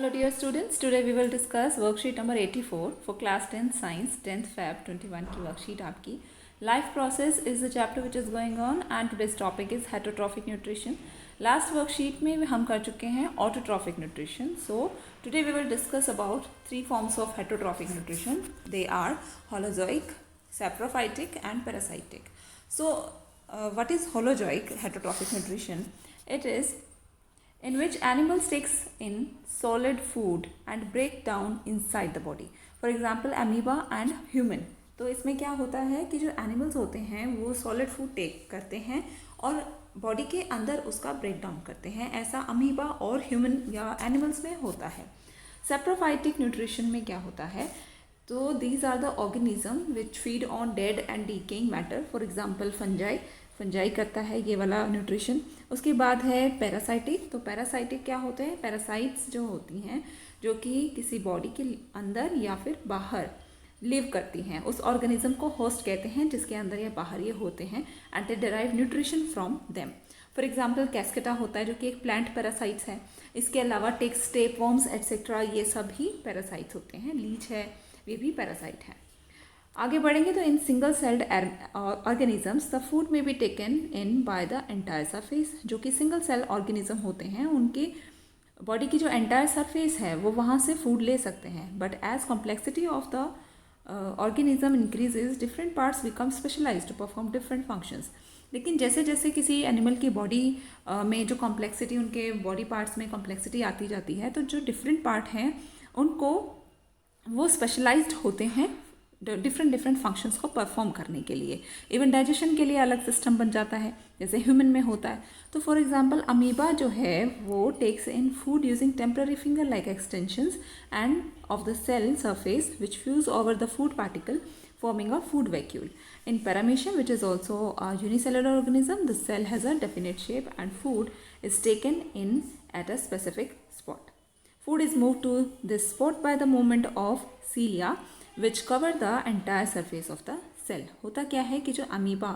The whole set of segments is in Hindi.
Hello dear students, today we will discuss worksheet number 84 for class 10 science 10th Feb 21 की worksheet आपकी life process is the chapter which is going on and today's topic is heterotrophic nutrition. Last worksheet में हम कर चुके हैं autotrophic nutrition. So today we will discuss about three forms of heterotrophic nutrition. They are holozoic, saprophytic and parasitic. So what is holozoic heterotrophic nutrition? It is in which animals takes in solid food and break down inside the body. For example, amoeba and human. तो इसमें क्या होता है कि जो एनिमल्स होते हैं वो सॉलिड फूड टेक करते हैं और बॉडी के अंदर उसका ब्रेक डाउन करते हैं. ऐसा अमीबा और ह्यूमन या एनिमल्स में होता है. सेप्रोफाइटिक न्यूट्रिशन में क्या होता है? तो these are the organism which feed on dead and decaying matter. For example fungi करता है ये वाला न्यूट्रिशन. उसके बाद है पैरासाइटिक. तो पैरासाइटिक क्या होते हैं? पैरासाइट्स जो होती हैं जो कि किसी बॉडी के अंदर या फिर बाहर लिव करती हैं, उस ऑर्गेनिज्म को होस्ट कहते हैं जिसके अंदर या बाहर ये होते हैं and they derive nutrition from them. For example cuscuta होता है जो कि एक प्लांट पैरासाइट्स है. इसके अलावा टेक्स, टेपवर्म्स एट्सेट्रा ये सब ही पैरासाइट्स होते हैं. लीच है, ये भी पैरासाइट है. आगे बढ़ेंगे तो in single celled organisms the food में be taken in by the entire surface. जो कि सिंगल सेल ऑर्गेनिज्म होते हैं उनकी बॉडी की जो एंटायर सरफेस है वो वहाँ से फूड ले सकते हैं. But as complexity of the organism increases different parts become specialised to perform different functions. लेकिन जैसे जैसे किसी एनिमल की बॉडी में जो कॉम्प्लेक्सिटी, उनके बॉडी पार्ट्स में कॉम्प्लेक्सिटी आती जाती है तो जो डिफरेंट पार्ट हैं उनको वो स्पेशलाइज्ड होते हैं डिफरेंट फंक्शंस को परफॉर्म करने के लिए. इवन डाइजेशन के लिए अलग सिस्टम बन जाता है जैसे ह्यूमन में होता है. तो फॉर एग्जांपल अमीबा जो है वो takes in food using temporary finger like extensions and of the cell surface which fuse over the food particle forming a food vacuole. In paramecium, which is also a unicellular organism, the cell has a definite shape and food is taken in at a specific spot. Food is moved to this spot by the movement of cilia which cover the entire surface of the cell. होता क्या है कि जो अमीबा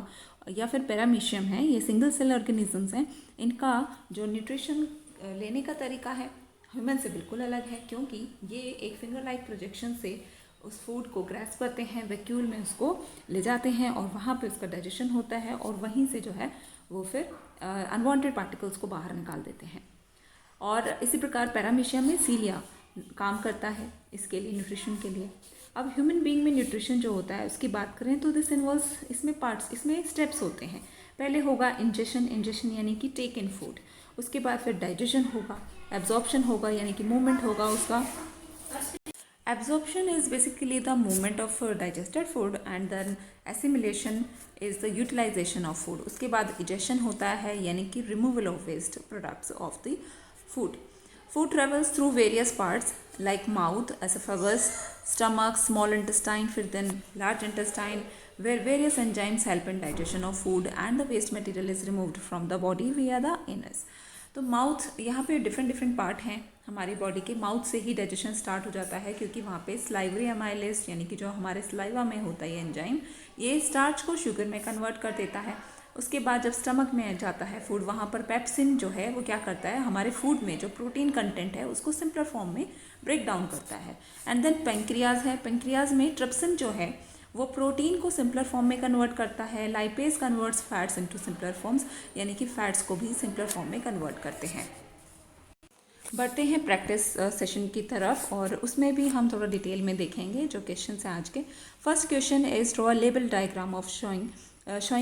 या फिर पैरामीशियम है, ये सिंगल सेल ऑर्गेनिजम्स हैं. इनका जो न्यूट्रिशन लेने का तरीका है ह्यूमन से बिल्कुल अलग है, क्योंकि ये एक फिंगर लाइक प्रोजेक्शन से उस फूड को ग्रैस्प करते हैं, वैक्यूल में उसको ले जाते हैं और वहाँ पे उसका डाइजेशन होता है और वहीं से जो है वो फिर अनवांटेड पार्टिकल्स को बाहर निकाल देते हैं. और इसी प्रकार पैरामीशियम में सीलिया काम करता है इसके लिए, न्यूट्रिशन के लिए. अब ह्यूमन बीइंग में न्यूट्रिशन जो होता है उसकी बात करें तो दिस इन्वॉल्व्स, इसमें पार्ट्स, इसमें स्टेप्स होते हैं. पहले होगा इंजेशन यानी कि टेक इन फूड. उसके बाद फिर डाइजेशन होगा, एब्जॉर्प्शन होगा यानी कि मूवमेंट होगा उसका. Absorption is basically the movement of digested food and then assimilation is the utilization of food. उसके बाद digestion होता है यानी कि removal of waste products of the food. Food travels through various parts like mouth, esophagus, stomach, small intestine, फिर then large intestine, where various enzymes help in digestion of food and the waste material is removed from the body via the anus. तो माउथ, यहाँ पे डिफरेंट पार्ट हैं हमारी बॉडी के. माउथ से ही डाइजेशन स्टार्ट हो जाता है क्योंकि वहाँ पे स्लाइवरी अमाइलेज यानी कि जो हमारे स्लाइवा में होता है ये एंजाइम, ये स्टार्च को शुगर में कन्वर्ट कर देता है. उसके बाद जब स्टमक में जाता है फूड, वहाँ पर पेप्सिन जो है वो क्या करता है, हमारे फूड में जो प्रोटीन कंटेंट है उसको सिंपलर फॉर्म में ब्रेक डाउन करता है. एंड देन पेंक्रियाज है. पेंक्रियाज में ट्रिप्सिन जो है वो प्रोटीन को सिंपलर फॉर्म में कन्वर्ट करता है. Lipase converts fats into simpler forms यानी कि फैट्स को भी सिंपलर फॉर्म में कन्वर्ट करते हैं. बढ़ते हैं प्रैक्टिस सेशन की तरफ और उसमें भी हम थोड़ा डिटेल में देखेंगे जो क्वेश्चन हैं आज के. First question is draw a label diagram of showing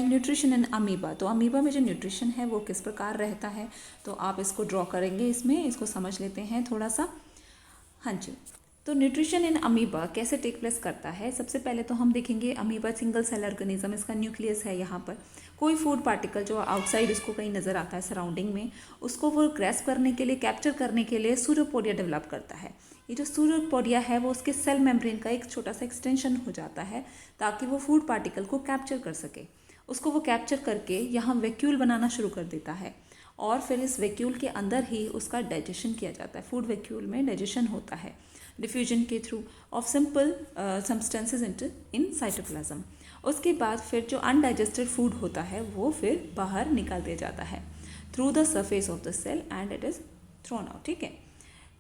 nutrition in amoeba. तो अमीबा में जो न्यूट्रिशन है वो किस प्रकार रहता है, तो आप इसको ड्रॉ करेंगे. इसमें इसको समझ लेते हैं थोड़ा सा. हाँ जी, तो न्यूट्रिशन इन अमीबा कैसे टेक प्लेस करता है. सबसे पहले तो हम देखेंगे अमीबा सिंगल सेल ऑर्गेनिज्म, इसका न्यूक्लियस है. यहाँ पर कोई फूड पार्टिकल जो आउटसाइड उसको कहीं नज़र आता है सराउंडिंग में, उसको वो ग्रैस्प करने के लिए, कैप्चर करने के लिए सूडोपोडिया डेवलप करता है. ये जो सूडोपोडिया है वो उसके सेल मेम्ब्रेन का एक छोटा सा एक्सटेंशन हो जाता है ताकि वो फूड पार्टिकल को कैप्चर कर सके. उसको वो कैप्चर करके यहाँ वैक्यूल बनाना शुरू कर देता है और फिर इस वैक्यूल के अंदर ही उसका डाइजेशन किया जाता है. फूड वैक्यूल में डाइजेशन होता है डिफ्यूजन के through of simple substances in cytoplasm. उसके बाद फिर जो अनडाइजेस्टेड फूड होता है वो फिर बाहर निकाल दिया जाता है through the surface of the cell and it is thrown out. ठीक है,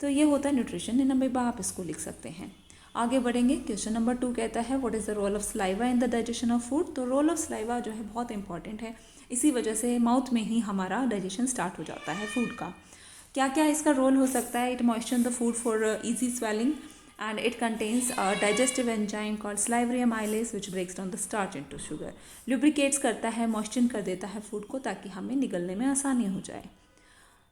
तो ये होता है न्यूट्रिशन इन अ वे, आप इसको लिख सकते हैं। आगे बढ़ेंगे। क्वेश्चन नंबर 2 कहता है what is the role of saliva in the digestion of food. तो रोल ऑफ सलाइवा जो है बहुत इंपॉर्टेंट है, इसी वजह से माउथ में ही हमारा डाइजेशन स्टार्ट हो जाता है फूड का। क्या क्या इसका रोल हो सकता है? It moisture the food for easy swelling and it contains a digestive enzyme called salivary amylase which breaks down the starch into sugar. lubricates करता है, मॉइस्चर कर देता है फूड को ताकि हमें निगलने में आसानी हो जाए।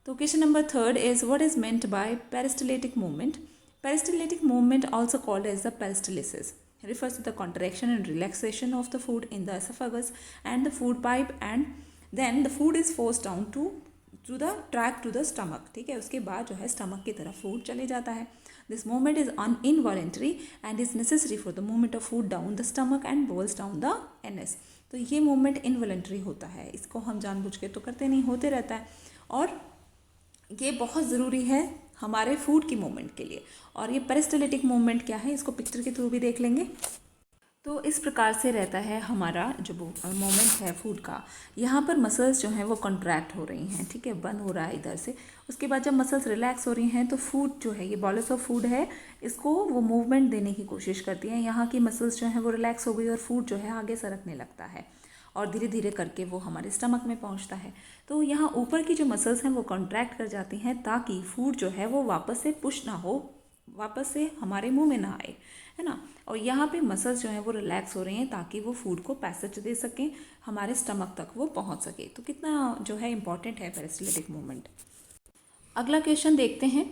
तो question number 3 is what is meant by peristaltic movement. Peristaltic movement also called as the peristalsis refers to the contraction and relaxation of the food in the esophagus and the food pipe, and then the food is forced down to the track to the stomach। ठीक है, उसके बाद जो है स्टमक की तरफ फूड चले जाता है। This movement is involuntary and is necessary for the movement of food down the stomach and bolus down the anus. तो ये मूवमेंट इनवॉलेंट्री होता है, इसको हम जानबूझ के तो करते नहीं, होते रहता है, और ये बहुत ज़रूरी है हमारे फूड की मूवमेंट के लिए। और ये पेरिस्टलेटिक मूवमेंट क्या है, इसको पिक्चर के थ्रू भी देख लेंगे। तो इस प्रकार से रहता है हमारा जो मोमेंट है फूड का। यहाँ पर मसल्स जो हैं वो कॉन्ट्रैक्ट हो रही हैं, ठीक है, बंद हो रहा है इधर से। उसके बाद जब मसल्स रिलैक्स हो रही हैं तो फूड जो है, ये बॉलस ऑफ फूड है, इसको वो मूवमेंट देने की कोशिश करती हैं। यहाँ की मसल्स जो हैं वो रिलैक्स हो गई और फूड जो है आगे सरकने लगता है और धीरे धीरे करके वो हमारे स्टमक में पहुँचता है। तो यहाँ ऊपर की जो मसल्स हैं वो कॉन्ट्रैक्ट कर जाती हैं ताकि फूड जो है वो वापस से पुश ना हो, वापस से हमारे मुंह में ना आए, है ना। और यहाँ पे मसल्स जो हैं वो रिलैक्स हो रही हैं ताकि वो फूड को पैसेज दे सकें, हमारे स्टमक तक वो पहुँच सके। तो कितना जो है इंपॉर्टेंट है पेरिस्टलेटिक मूवमेंट। अगला क्वेश्चन देखते हैं।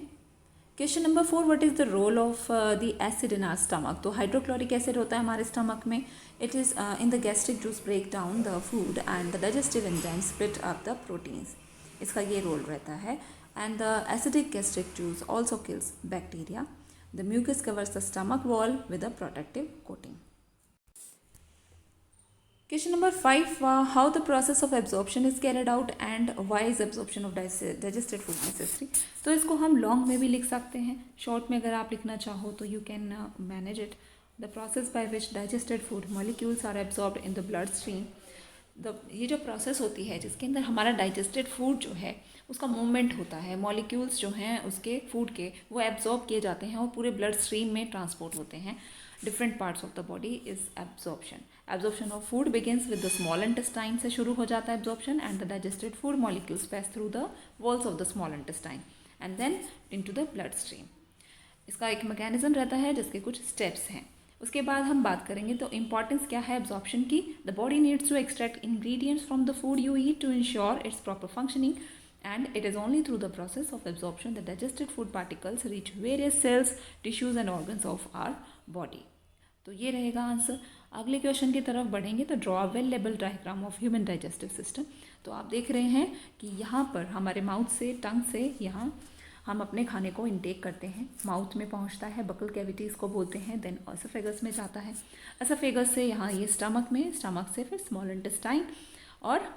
Question number 4, what is the role of the acid in our stomach. तो हाइड्रोक्लोरिक एसिड होता है हमारे स्टमक में। It is in the gastric juice break down the food and the digestive enzyme split up the proteins. इसका ये रोल रहता है। And the acidic gastric juice also kills bacteria. The mucus covers the stomach wall with a protective coating. Question number 5, how the process of absorption is carried out and why is absorption of digested food necessary। तो इसको हम लॉन्ग में भी लिख सकते हैं, शॉर्ट में अगर आप लिखना चाहो तो you can manage it। The process by which digested food molecules are absorbed in the blood stream। ये जो प्रोसेस होती है जिसके अंदर हमारा डाइजेस्टेड फूड जो है उसका मूवमेंट होता है, मॉलिक्यूल्स जो हैं उसके फूड के वो एब्जॉर्ब किए जाते हैं और पूरे ब्लड स्ट्रीम में ट्रांसपोर्ट होते हैं different parts of the body. Is absorption of food begins with the small intestine से शुरू हो जाता है absorption, and the digested food molecules pass through the walls of the small intestine and then into the blood stream. इसका एक मैकेनिज्म रहता है जिसके कुछ स्टेप्स हैं। उसके बाद हम बात करेंगे तो इंपॉर्टेंस क्या है एब्जॉर्प्शन की। The body needs to extract ingredients from the food you eat to ensure its proper functioning, and it is only through the process of absorption that digested food particles reach various cells, tissues and organs of our body। तो ये रहेगा आंसर। अगले क्वेश्चन की तरफ बढ़ेंगे तो draw well label diagram of human digestive system. तो आप देख रहे हैं कि यहाँ पर हमारे माउथ से, टंग से यहाँ हम अपने खाने को इनटेक करते हैं, माउथ में पहुँचता है, बकल कैविटी इसको बोलते हैं, देन एसोफेगस में जाता है, एसोफेगस से यहाँ ये स्टमक में, स्टमक से फिर स्मॉल इंटेस्टाइन और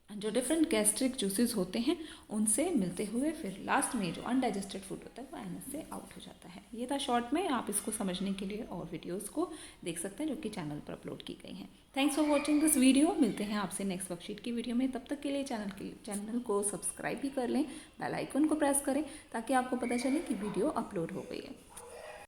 जो डिफरेंट गैस्ट्रिक जूसेस होते हैं उनसे मिलते हुए फिर लास्ट में जो अनडाइजेस्टेड फूड होता है वो एनएस से आउट हो जाता है। ये था शॉर्ट में। आप इसको समझने के लिए और वीडियोस को देख सकते हैं जो कि चैनल पर अपलोड की गई हैं। Thanks for watching this video. मिलते हैं आपसे नेक्स्ट वर्कशीट की वीडियो में। तब तक के लिए चैनल को सब्सक्राइब भी कर लें, बेल आइकन को प्रेस करें ताकि आपको पता चले कि वीडियो अपलोड हो गई है।